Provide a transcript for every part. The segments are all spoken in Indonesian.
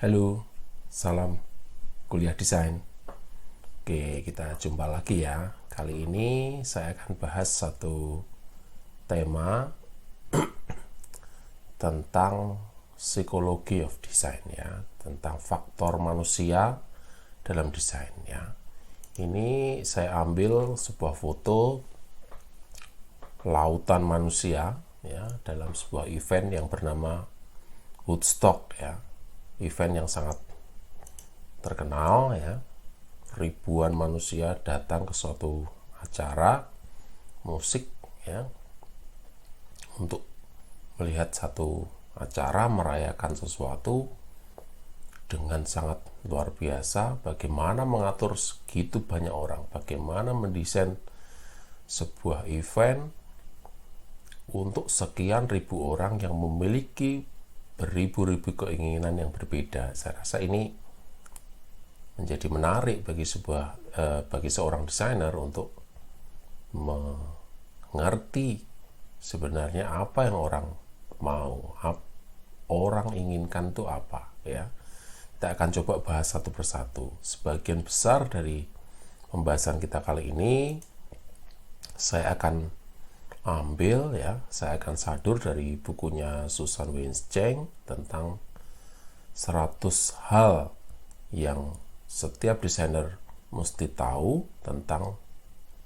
Halo, salam kuliah desain. Oke, kita jumpa lagi ya. Kali ini saya akan bahas satu tema tentang psikologi of design ya, tentang faktor manusia dalam desain ya. Ini saya ambil sebuah foto lautan manusia ya dalam sebuah event yang bernama Woodstock ya. Event yang sangat terkenal ya. Ribuan manusia datang ke suatu acara musik ya untuk melihat satu acara merayakan sesuatu dengan sangat luar biasa. Bagaimana mengatur segitu banyak orang, bagaimana mendesain sebuah event untuk sekian ribu orang yang memiliki beribu-ribu keinginan yang berbeda. Saya rasa ini menjadi menarik bagi seorang desainer untuk mengerti sebenarnya apa yang orang mau, orang inginkan itu apa ya. Kita akan coba bahas satu persatu. Sebagian besar dari pembahasan kita kali ini saya akan ambil ya, saya akan sadur dari bukunya Susan Weinstein tentang 100 hal yang setiap desainer mesti tahu tentang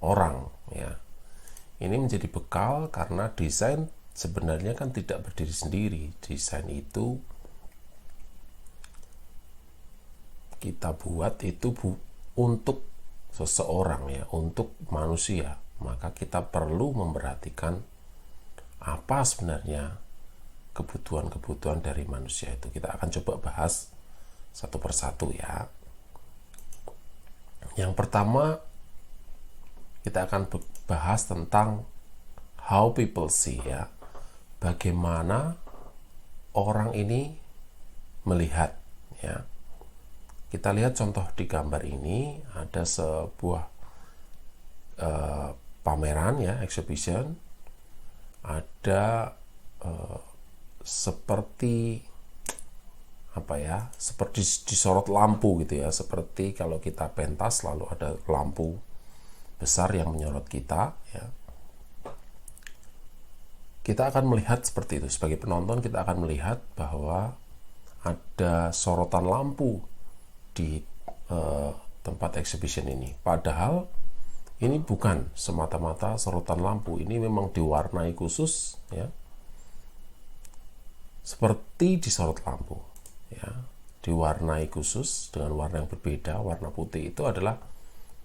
orang ya. Ini menjadi bekal karena desain sebenarnya kan tidak berdiri sendiri. Desain itu kita buat itu untuk seseorang ya, untuk manusia. Maka kita perlu memperhatikan apa sebenarnya kebutuhan-kebutuhan dari manusia itu. Kita akan coba bahas satu persatu ya. Yang pertama kita akan bahas tentang how people see ya. Bagaimana orang ini melihat ya. Kita lihat contoh di gambar ini, ada sebuah pameran ya, exhibition. Ada seperti apa ya, seperti disorot lampu gitu ya, seperti kalau kita pentas lalu ada lampu besar yang menyorot kita ya. Kita akan melihat seperti itu. Sebagai penonton kita akan melihat bahwa ada sorotan lampu di tempat exhibition ini. Padahal ini bukan semata-mata sorotan lampu, ini memang diwarnai khusus ya, seperti disorot lampu ya, diwarnai khusus dengan warna yang berbeda. Warna putih itu adalah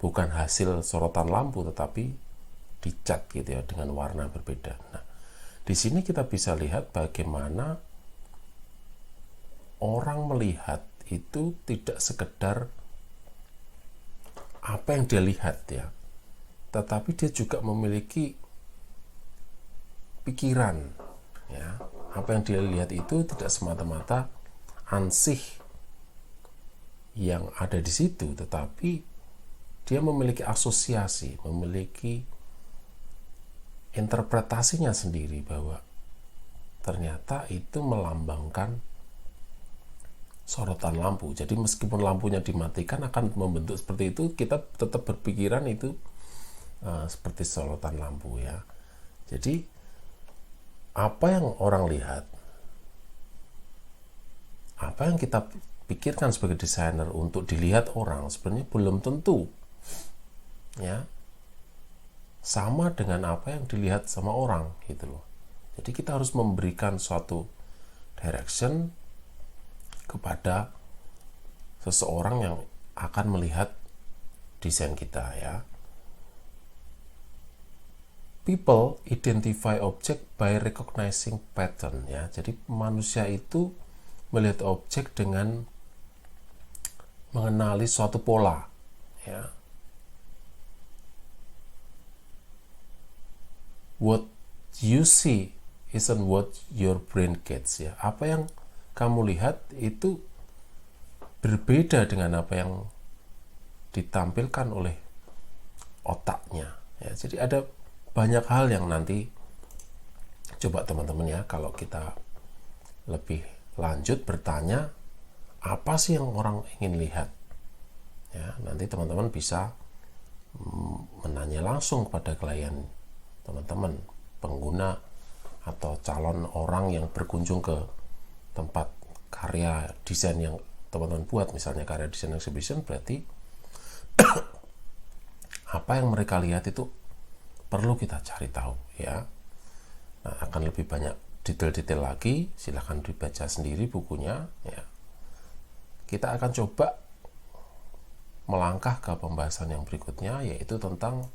bukan hasil sorotan lampu tetapi dicat gitu ya dengan warna berbeda. Nah, di sini kita bisa lihat bagaimana orang melihat itu tidak sekedar apa yang dia lihat ya, tetapi dia juga memiliki pikiran ya. Apa yang dia lihat itu tidak semata-mata ansih yang ada di situ, tetapi dia memiliki asosiasi, memiliki interpretasinya sendiri bahwa ternyata itu melambangkan sorotan lampu. Jadi meskipun lampunya dimatikan akan membentuk seperti itu, kita tetap berpikiran itu seperti sorotan lampu ya. Jadi apa yang orang lihat, apa yang kita pikirkan sebagai desainer untuk dilihat orang sebenarnya belum tentu ya sama dengan apa yang dilihat sama orang gitu loh. Jadi kita harus memberikan suatu direction kepada seseorang yang akan melihat desain kita ya. People identify object by recognizing pattern ya. Jadi manusia itu melihat objek dengan mengenali suatu pola ya. What you see isn't what your brain gets ya. Apa yang kamu lihat itu berbeda dengan apa yang ditampilkan oleh otaknya ya. Jadi ada banyak hal yang nanti coba teman-teman ya, kalau kita lebih lanjut bertanya apa sih yang orang ingin lihat. Ya, nanti teman-teman bisa menanya langsung kepada klien teman-teman, pengguna atau calon orang yang berkunjung ke tempat karya desain yang teman-teman buat, misalnya karya desain exhibition, berarti apa yang mereka lihat itu perlu kita cari tahu ya. Nah, akan lebih banyak detail-detail lagi, silahkan dibaca sendiri bukunya ya. Kita akan coba melangkah ke pembahasan yang berikutnya, yaitu tentang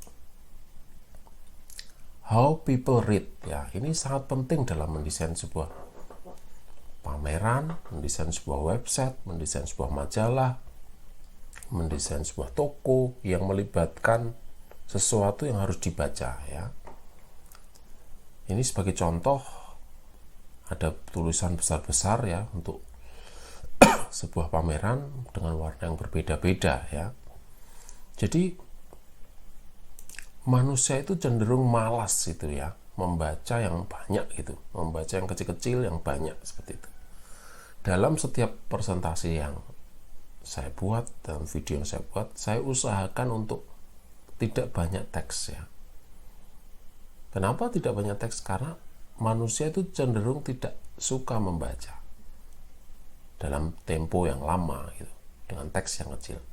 how people read ya. Ini sangat penting dalam mendesain sebuah pameran, mendesain sebuah website, mendesain sebuah majalah, mendesain sebuah toko yang melibatkan sesuatu yang harus dibaca ya. Ini sebagai contoh, ada tulisan besar-besar ya untuk sebuah pameran dengan warna yang berbeda-beda ya. Jadi manusia itu cenderung malas itu ya, membaca yang banyak gitu, membaca yang kecil-kecil yang banyak seperti itu. Dalam setiap presentasi yang saya buat, dalam video yang saya buat, saya usahakan untuk tidak banyak teks ya. Kenapa tidak banyak teks? Karena manusia itu cenderung tidak suka membaca dalam tempo yang lama gitu, dengan teks yang kecil.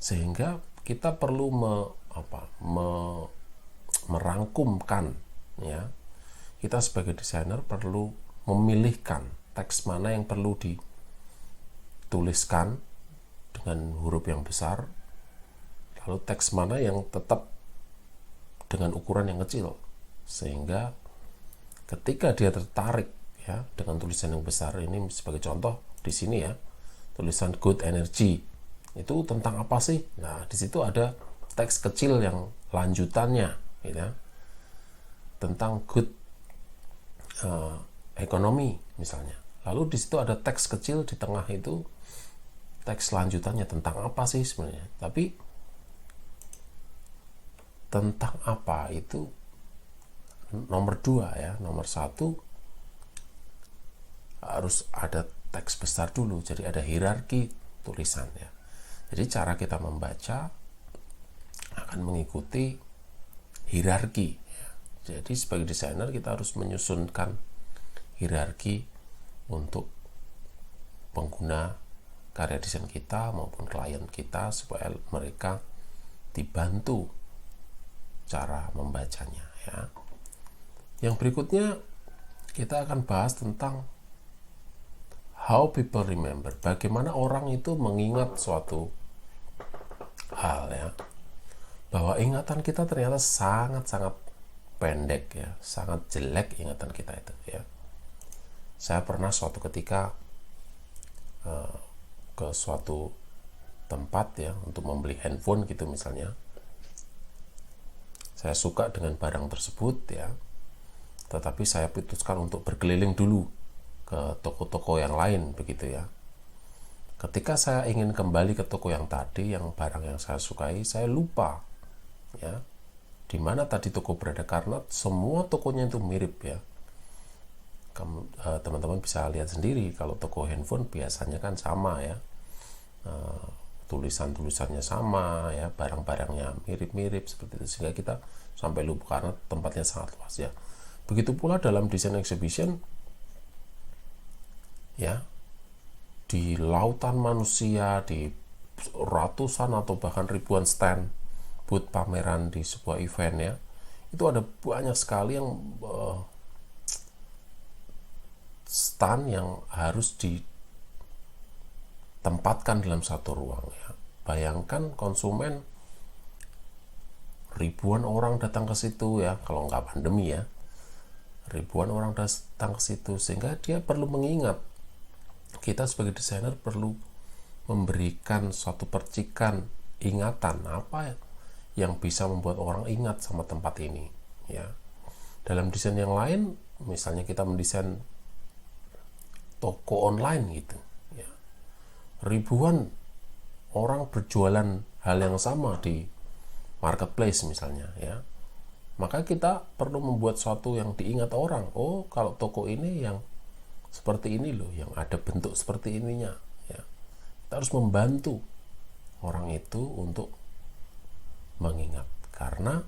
Sehingga kita perlu merangkumkan ya. Kita sebagai desainer perlu memilihkan teks mana yang perlu dituliskan dengan huruf yang besar, lalu teks mana yang tetap dengan ukuran yang kecil, sehingga ketika dia tertarik ya dengan tulisan yang besar ini, sebagai contoh di sini ya, tulisan good energy itu tentang apa sih? Nah, di situ ada teks kecil yang lanjutannya gitu ya, tentang good ekonomi misalnya. Lalu di situ ada teks kecil di tengah itu, teks lanjutannya tentang apa sih sebenarnya. Tapi tentang apa itu nomor 2 ya. Nomor 1 harus ada teks besar dulu, jadi ada hierarki tulisan ya. Jadi cara kita membaca akan mengikuti hierarki ya. Jadi sebagai desainer kita harus menyusunkan hierarki untuk pengguna karya desain kita maupun klien kita, supaya mereka dibantu cara membacanya ya. Yang berikutnya kita akan bahas tentang how people remember, bagaimana orang itu mengingat suatu hal ya, bahwa ingatan kita ternyata sangat-sangat pendek ya, sangat jelek ingatan kita itu ya. Saya pernah suatu ketika ke suatu tempat ya untuk membeli handphone gitu misalnya. Saya suka dengan barang tersebut ya, tetapi saya putuskan untuk berkeliling dulu ke toko-toko yang lain begitu ya. Ketika saya ingin kembali ke toko yang tadi, yang barang yang saya sukai, saya lupa ya di mana tadi toko berada, karena semua tokonya itu mirip ya. Teman-teman bisa lihat sendiri, kalau toko handphone biasanya kan sama ya, tulisan-tulisannya sama ya, barang-barangnya mirip-mirip seperti itu, sehingga kita sampai lupa karena tempatnya sangat luas ya. Begitu pula dalam desain exhibition ya, di lautan manusia, di ratusan atau bahkan ribuan stand booth pameran di sebuah event ya, itu ada banyak sekali yang stand yang harus ditempatkan dalam satu ruang ya. Bayangkan konsumen ribuan orang datang ke situ ya, kalau nggak pandemi ya, ribuan orang datang ke situ, sehingga dia perlu mengingat. Kita sebagai desainer perlu memberikan suatu percikan ingatan apa yang bisa membuat orang ingat sama tempat ini ya. Dalam desain yang lain, misalnya kita mendesain toko online gitu ya, ribuan orang berjualan hal yang sama di marketplace misalnya ya, maka kita perlu membuat sesuatu yang diingat orang. Oh, kalau toko ini yang seperti ini loh, yang ada bentuk seperti ininya ya. Kita harus membantu orang itu untuk mengingat, karena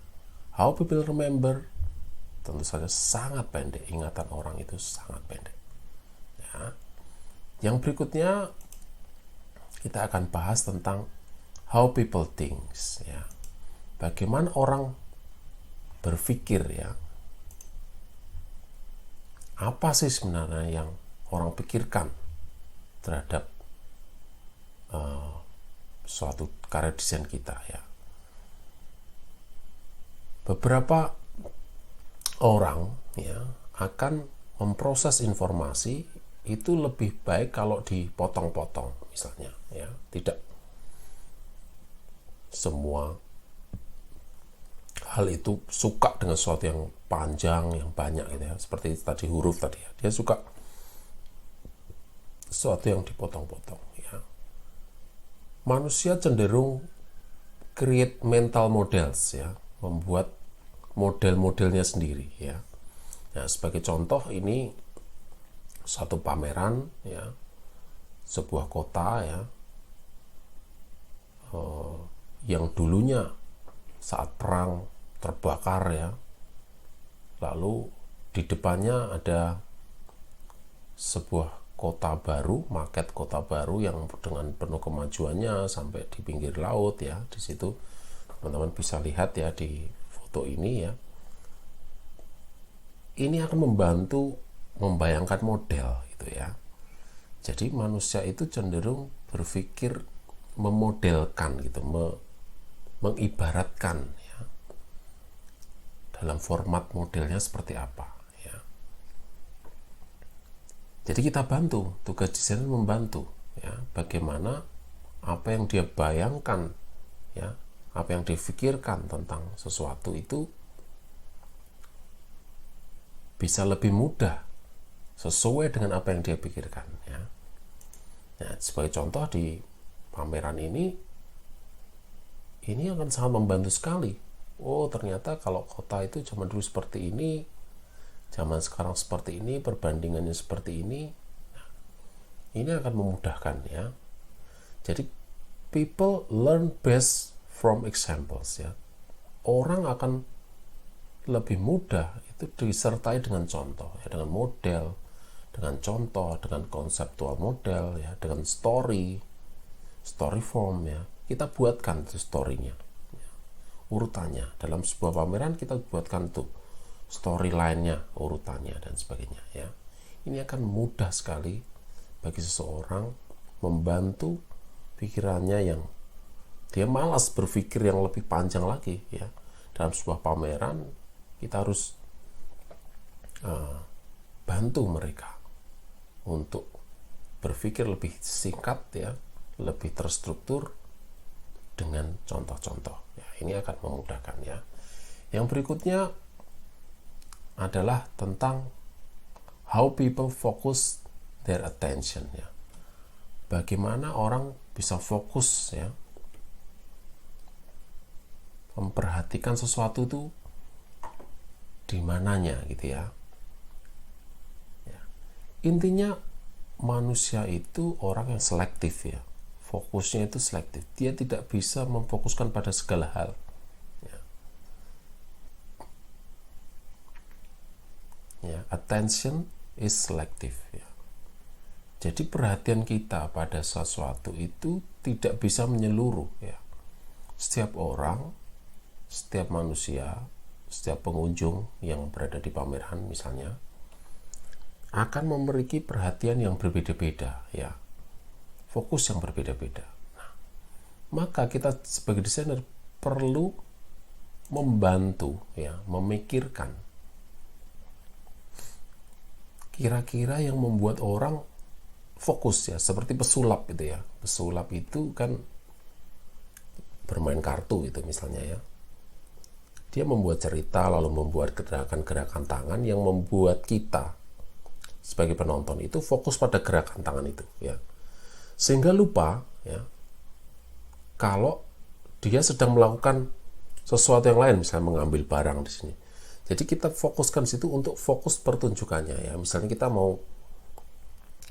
how people remember tentu saja sangat pendek. Ingatan orang itu sangat pendek ya. Yang berikutnya kita akan bahas tentang how people thinks ya. Bagaimana orang berpikir ya. Apa sih sebenarnya yang orang pikirkan terhadap suatu karya desain kita ya. Beberapa orang ya akan memproses informasi itu lebih baik kalau dipotong-potong misalnya ya, tidak semua hal itu suka dengan sesuatu yang panjang, yang banyak gitu ya, seperti tadi huruf tadi ya, dia suka sesuatu yang dipotong-potong ya. Manusia cenderung create mental models ya, membuat model-modelnya sendiri ya. Nah, sebagai contoh ini satu pameran ya, sebuah kota ya, yang dulunya saat perang terbakar ya, lalu di depannya ada sebuah kota baru, maket kota baru yang dengan penuh kemajuannya sampai di pinggir laut ya. Di situ teman-teman bisa lihat ya di foto ini ya. Ini akan membantu membayangkan model gitu ya. Jadi manusia itu cenderung berpikir memodelkan gitu, mengibaratkan ya, dalam format modelnya seperti apa ya. Jadi kita bantu, tugas desainer membantu ya, bagaimana apa yang dia bayangkan ya, apa yang difikirkan tentang sesuatu itu bisa lebih mudah sesuai dengan apa yang dia pikirkan ya. Nah, sebagai contoh di pameran ini akan sangat membantu sekali. Oh, ternyata kalau kota itu zaman dulu seperti ini, zaman sekarang seperti ini, perbandingannya seperti ini. Nah, ini akan memudahkan ya. Jadi people learn best from examples ya. Orang akan lebih mudah itu disertai dengan contoh ya, dengan model, dengan contoh, dengan konseptual model ya, dengan story form ya. Kita buatkan story-nya ya, urutannya. Dalam sebuah pameran kita buatkan tuh storyline-nya, urutannya dan sebagainya ya. Ini akan mudah sekali bagi seseorang, membantu pikirannya yang dia malas berpikir yang lebih panjang lagi ya. Dalam sebuah pameran kita harus bantu mereka untuk berpikir lebih singkat ya, lebih terstruktur dengan contoh-contoh ya. Ini akan memudahkan ya. Yang berikutnya adalah tentang how people focus their attention ya. Bagaimana orang bisa fokus ya, memperhatikan sesuatu itu di mananya gitu ya. Intinya manusia itu orang yang selektif ya. Fokusnya itu selektif. Dia tidak bisa memfokuskan pada segala hal ya. Ya, attention is selective ya. Jadi perhatian kita pada sesuatu itu tidak bisa menyeluruh ya. Setiap orang, setiap manusia, setiap pengunjung yang berada di pameran misalnya akan memiliki perhatian yang berbeda-beda ya, fokus yang berbeda-beda. Nah, maka kita sebagai desainer perlu membantu ya, memikirkan kira-kira yang membuat orang fokus ya, seperti pesulap gitu ya. Pesulap itu kan bermain kartu gitu misalnya ya. Dia membuat cerita lalu membuat gerakan-gerakan tangan yang membuat kita sebagai penonton itu fokus pada gerakan tangan itu ya, sehingga lupa ya kalau dia sedang melakukan sesuatu yang lain, misalnya mengambil barang di sini. Jadi kita fokuskan situ untuk fokus pertunjukannya ya. Misalnya kita mau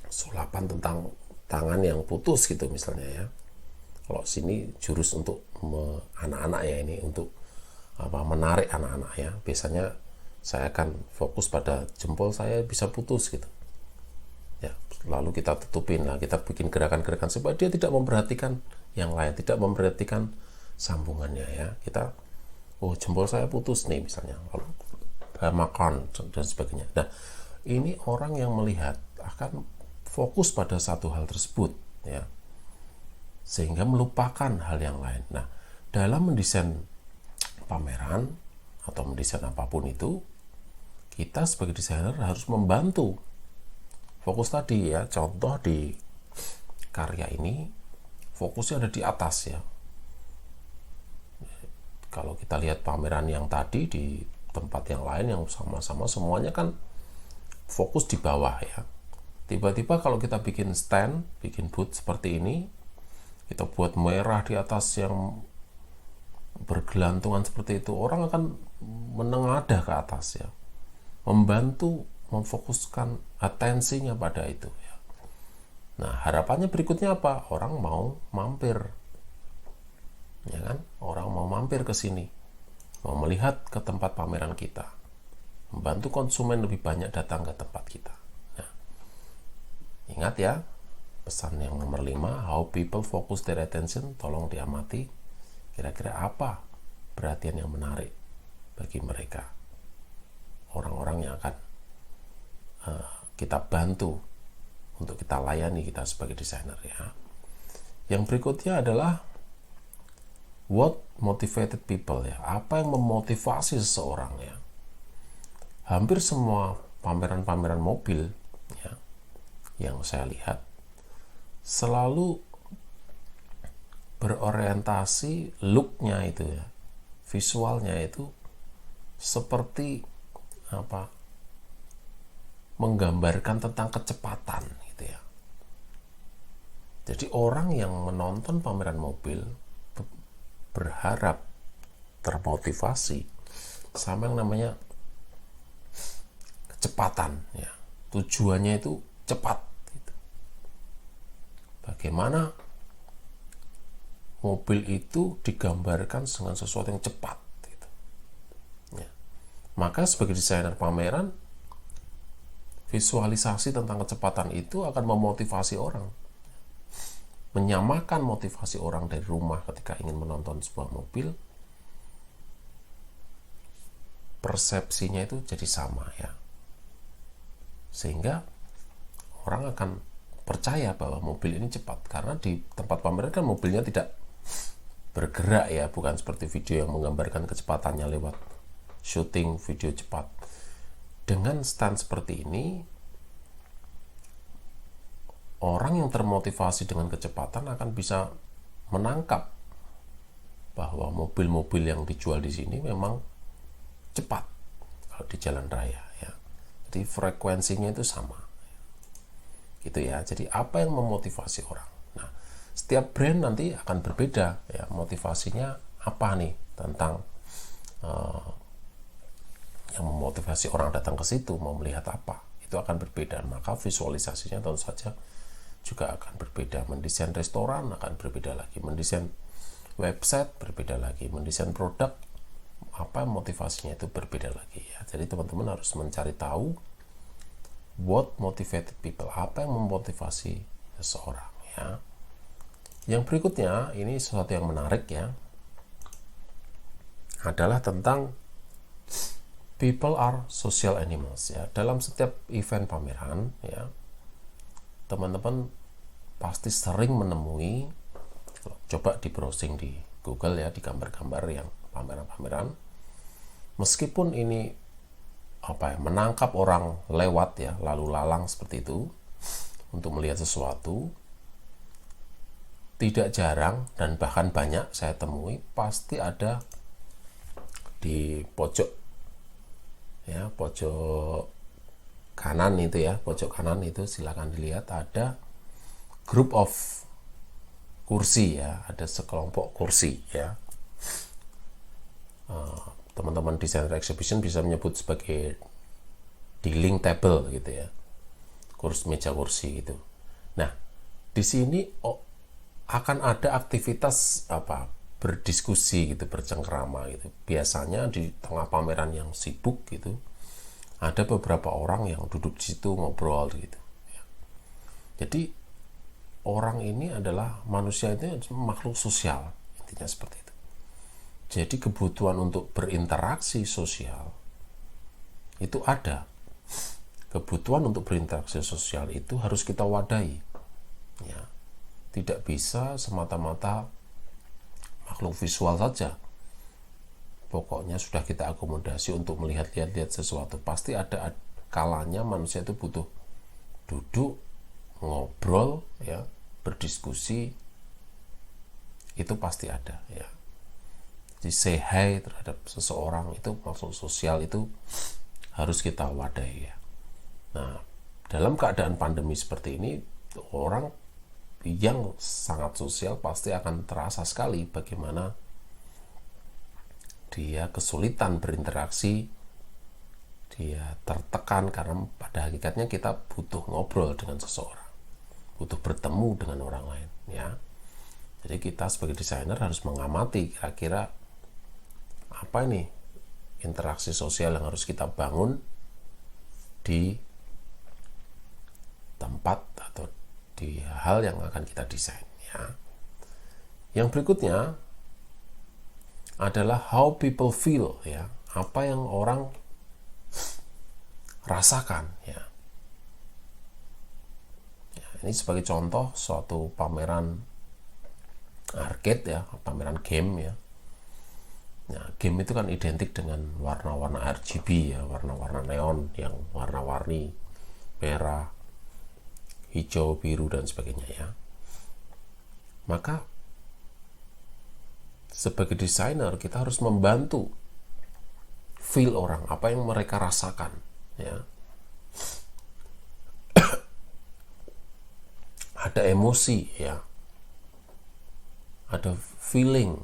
sulapan tentang tangan yang putus gitu misalnya ya. Kalau sini jurus untuk anak-anak ya, ini untuk menarik anak-anak ya. Biasanya saya akan fokus pada jempol saya bisa putus gitu. Ya, lalu kita tutupin lah, kita bikin gerakan-gerakan supaya dia tidak memperhatikan yang lain, tidak memperhatikan sambungannya ya. Kita, oh jempol saya putus nih misalnya, lalu makan dan sebagainya. Nah, ini orang yang melihat akan fokus pada satu hal tersebut ya, sehingga melupakan hal yang lain. Nah, dalam mendesain pameran atau mendesain apapun itu, kita sebagai desainer harus membantu fokus tadi ya. Contoh di karya ini fokusnya ada di atas ya. Kalau kita lihat pameran yang tadi di tempat yang lain yang sama-sama semuanya kan fokus di bawah ya. Tiba-tiba kalau kita bikin stand, bikin booth seperti ini, kita buat merah di atas yang bergelantungan seperti itu, orang akan menengadah ke atas ya, membantu memfokuskan atensinya pada itu ya. Nah, harapannya berikutnya apa? Orang mau mampir, ya kan? Orang mau mampir ke sini, mau melihat ke tempat pameran kita, membantu konsumen lebih banyak datang ke tempat kita. Nah, ingat ya, pesan yang nomor 5, how people focus their attention. Tolong diamati kira-kira apa perhatian yang menarik bagi mereka, orang-orang yang akan kita bantu untuk kita layani, kita sebagai desainer ya. Yang berikutnya adalah what motivated people ya, apa yang memotivasi seseorang ya. Hampir semua pameran-pameran mobil ya yang saya lihat selalu berorientasi looknya itu ya, visualnya itu seperti apa, menggambarkan tentang kecepatan gitu ya. Jadi orang yang menonton pameran mobil berharap termotivasi sama yang namanya kecepatan ya. Tujuannya itu cepat gitu. Bagaimana mobil itu digambarkan dengan sesuatu yang cepat gitu. Ya. Maka sebagai desainer pameran, visualisasi tentang kecepatan itu akan memotivasi orang, menyamakan motivasi orang dari rumah ketika ingin menonton sebuah mobil, persepsinya itu jadi sama ya, sehingga orang akan percaya bahwa mobil ini cepat, karena di tempat pameran kan mobilnya tidak bergerak ya, bukan seperti video yang menggambarkan kecepatannya lewat syuting video cepat. Dengan stand seperti ini, orang yang termotivasi dengan kecepatan akan bisa menangkap bahwa mobil-mobil yang dijual di sini memang cepat kalau di jalan raya ya. Jadi frekuensinya itu sama. Gitu ya. Jadi apa yang memotivasi orang? Nah, setiap brand nanti akan berbeda ya, motivasinya apa nih tentang yang memotivasi orang datang ke situ, mau melihat apa, itu akan berbeda. Maka visualisasinya tentu saja juga akan berbeda. Mendesain restoran akan berbeda lagi, mendesain website berbeda lagi, mendesain produk, apa motivasinya itu berbeda lagi ya. Jadi teman-teman harus mencari tahu what motivated people, apa yang memotivasi seseorang ya. Yang berikutnya, ini sesuatu yang menarik ya, adalah tentang people are social animals ya. Dalam setiap event pameran ya, teman-teman pasti sering menemui, coba di browsing di Google ya, di gambar-gambar yang pameran-pameran, meskipun ini apa ya, menangkap orang lewat ya, lalu lalang seperti itu untuk melihat sesuatu, tidak jarang dan bahkan banyak saya temui pasti ada di pojok ya, pojok kanan itu ya, pojok kanan itu silakan dilihat, ada group of kursi ya, ada sekelompok kursi ya. Teman-teman desainer exhibition bisa menyebut sebagai dealing table gitu ya, meja kursi gitu. Nah, di sini akan ada aktivitas berdiskusi gitu, bercengkrama gitu. Biasanya di tengah pameran yang sibuk gitu, ada beberapa orang yang duduk di situ ngobrol gitu. Jadi orang ini adalah manusia, itu makhluk sosial, intinya seperti itu. Jadi kebutuhan untuk berinteraksi sosial itu ada. Kebutuhan untuk berinteraksi sosial itu harus kita wadahi. Ya. Tidak bisa semata-mata makhluk visual saja. Pokoknya sudah kita akomodasi untuk melihat-lihat sesuatu. Pasti ada kalanya manusia itu butuh duduk, ngobrol, ya, berdiskusi. Itu pasti ada, ya. Jadi say hi terhadap seseorang itu makhluk sosial, itu harus kita wadahi, ya. Nah, dalam keadaan pandemi seperti ini, orang yang sangat sosial pasti akan terasa sekali bagaimana dia kesulitan berinteraksi, dia tertekan karena pada hakikatnya kita butuh ngobrol dengan seseorang, butuh bertemu dengan orang lain, ya. Jadi kita sebagai desainer harus mengamati kira-kira apa ini interaksi sosial yang harus kita bangun di tempat atau di hal yang akan kita desain, ya. Yang berikutnya adalah how people feel, ya. Apa yang orang rasakan, ya. Ini sebagai contoh suatu pameran arcade, ya, pameran game, ya. Nah, game itu kan identik dengan warna-warna RGB, ya, warna-warna neon yang warna-warni, merah, hijau, biru, dan sebagainya, ya. Maka sebagai desainer kita harus membantu feel orang, apa yang mereka rasakan, ya. Ada emosi, ya. Ada feeling,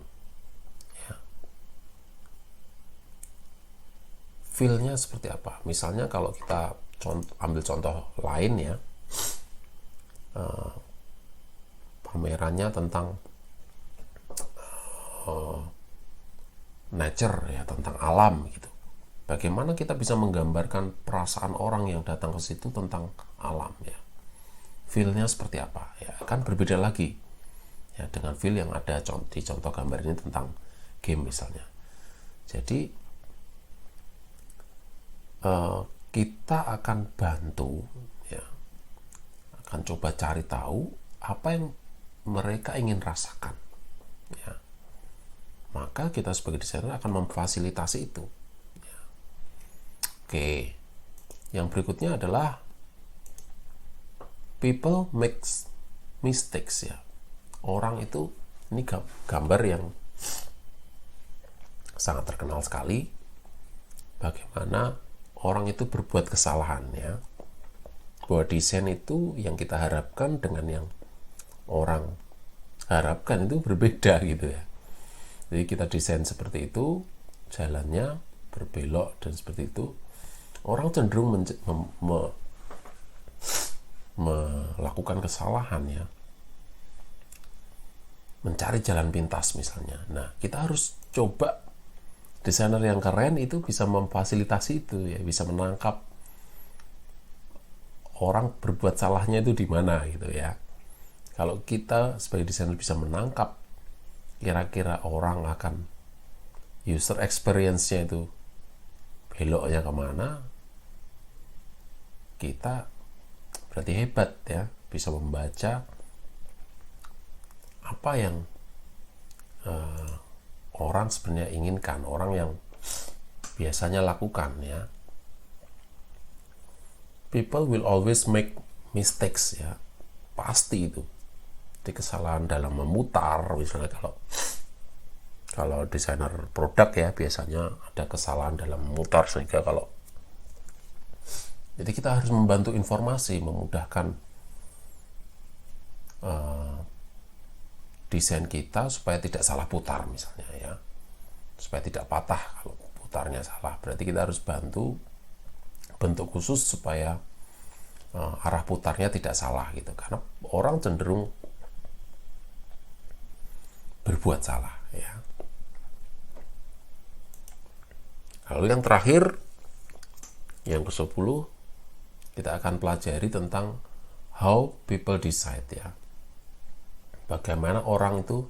ya. Feel-nya seperti apa? Misalnya kalau kita ambil contoh lain, ya, pamerannya tentang nature, ya, tentang alam gitu. Bagaimana kita bisa menggambarkan perasaan orang yang datang ke situ tentang alam, ya. Feel-nya seperti apa? Ya, kan berbeda lagi, ya, dengan feel yang ada di contoh gambar ini tentang game misalnya. Jadi kita akan bantu, ya, akan coba cari tahu apa yang mereka ingin rasakan, ya. Maka kita sebagai desainer akan memfasilitasi itu, ya. Oke, yang berikutnya adalah people makes mistakes, ya. Orang itu, ini gambar yang sangat terkenal sekali, bagaimana orang itu berbuat kesalahan, ya. Bahwa desain itu yang kita harapkan dengan yang orang harapkan itu berbeda gitu, ya. Jadi kita desain seperti itu, jalannya berbelok dan seperti itu, orang cenderung melakukan kesalahan, ya, mencari jalan pintas misalnya. Nah, kita harus coba, desainer yang keren itu bisa memfasilitasi itu, ya, bisa menangkap orang berbuat salahnya itu di mana gitu, ya. Kalau kita sebagai desainer bisa menangkap kira-kira orang akan user experience-nya itu beloknya kemana, kita berarti hebat, ya, bisa membaca apa yang orang sebenarnya inginkan, orang yang biasanya lakukan, ya. People will always make mistakes, ya, pasti itu. Di kesalahan dalam memutar, misalnya kalau desainer produk, ya, biasanya ada kesalahan dalam memutar, sehingga jadi kita harus membantu informasi, memudahkan desain kita supaya tidak salah putar misalnya, ya, supaya tidak patah kalau putarnya salah. Berarti kita harus bantu bentuk khusus supaya arah putarnya tidak salah gitu, karena orang cenderung berbuat salah ya. Lalu yang terakhir, yang ke-10, kita akan pelajari tentang how people decide ya. Bagaimana orang itu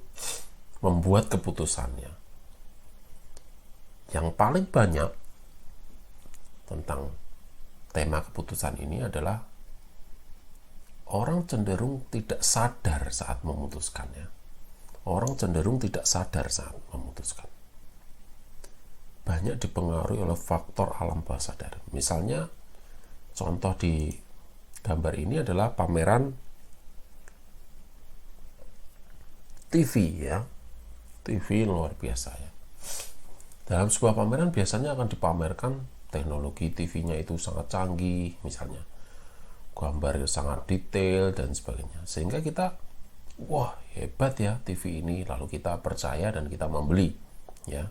membuat keputusannya. Yang paling banyak tentang tema keputusan ini adalah orang cenderung tidak sadar saat memutuskannya. Orang cenderung tidak sadar saat memutuskan. Banyak dipengaruhi oleh faktor alam bawah sadar. Misalnya, contoh di gambar ini adalah pameran TV ya. TV luar biasa ya. Dalam sebuah pameran biasanya akan dipamerkan teknologi TV-nya itu sangat canggih, misalnya gambar sangat detail dan sebagainya, sehingga kita, wah hebat ya TV ini, lalu kita percaya dan kita membeli ya.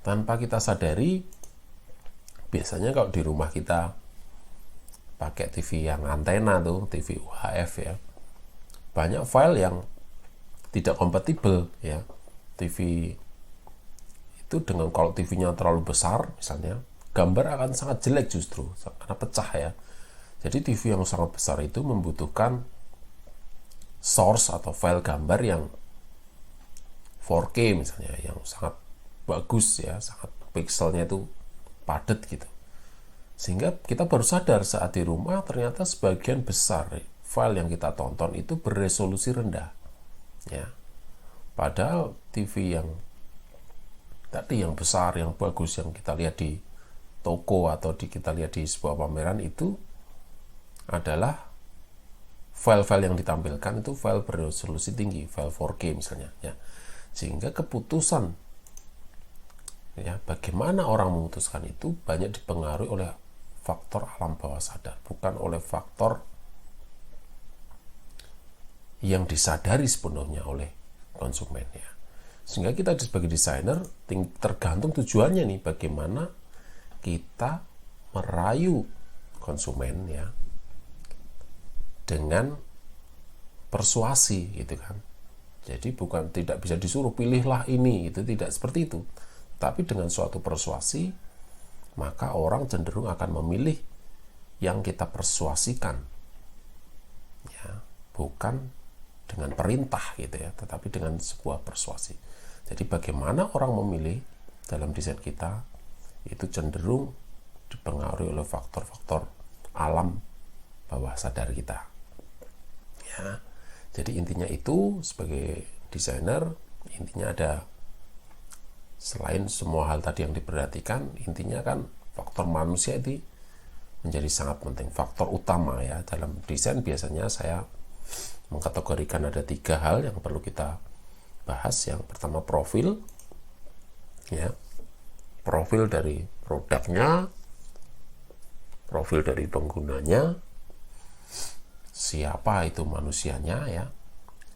Tanpa kita sadari, biasanya kalau di rumah kita pakai TV yang antena tuh, TV UHF ya, banyak file yang tidak kompatibel ya. TV itu dengan, kalau TV-nya terlalu besar misalnya, gambar akan sangat jelek justru karena pecah ya. Jadi TV yang sangat besar itu membutuhkan source atau file gambar yang 4K misalnya, yang sangat bagus ya, sangat pixelnya itu padat gitu. Sehingga kita baru sadar saat di rumah ternyata sebagian besar file yang kita tonton itu beresolusi rendah ya. Padahal TV yang tadi, yang besar, yang bagus, yang kita lihat di toko atau kita lihat di sebuah pameran, itu adalah file-file yang ditampilkan itu file beresolusi tinggi, file 4K misalnya ya. Sehingga keputusan ya, bagaimana orang memutuskan itu banyak dipengaruhi oleh faktor alam bawah sadar, bukan oleh faktor yang disadari sepenuhnya oleh konsumen ya. Sehingga kita sebagai desainer tergantung tujuannya nih, bagaimana kita merayu konsumen ya dengan persuasi gitu kan. Jadi bukan, tidak bisa disuruh pilihlah ini, itu tidak seperti itu. Tapi dengan suatu persuasi, maka orang cenderung akan memilih yang kita persuasikan ya, bukan dengan perintah gitu ya, tetapi dengan sebuah persuasi. Jadi bagaimana orang memilih dalam desain kita itu cenderung dipengaruhi oleh faktor-faktor alam bawah sadar kita ya. Jadi intinya itu, sebagai desainer, intinya ada, selain semua hal tadi yang diperhatikan, intinya kan faktor manusia itu menjadi sangat penting, faktor utama ya. Dalam desain biasanya saya mengkategorikan ada 3 hal yang perlu kita bahas. Yang pertama profil ya, profil dari produknya, profil dari penggunanya, siapa itu manusianya ya,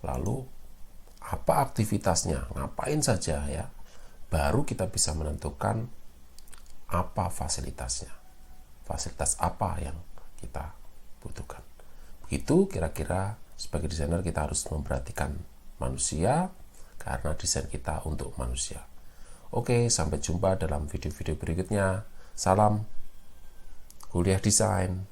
lalu apa aktivitasnya, ngapain saja ya, baru kita bisa menentukan apa fasilitasnya, fasilitas apa yang kita butuhkan. Begitu kira-kira sebagai desainer kita harus memperhatikan manusia, karena desain kita untuk manusia. Oke, sampai jumpa dalam video-video berikutnya. Salam kuliah desain.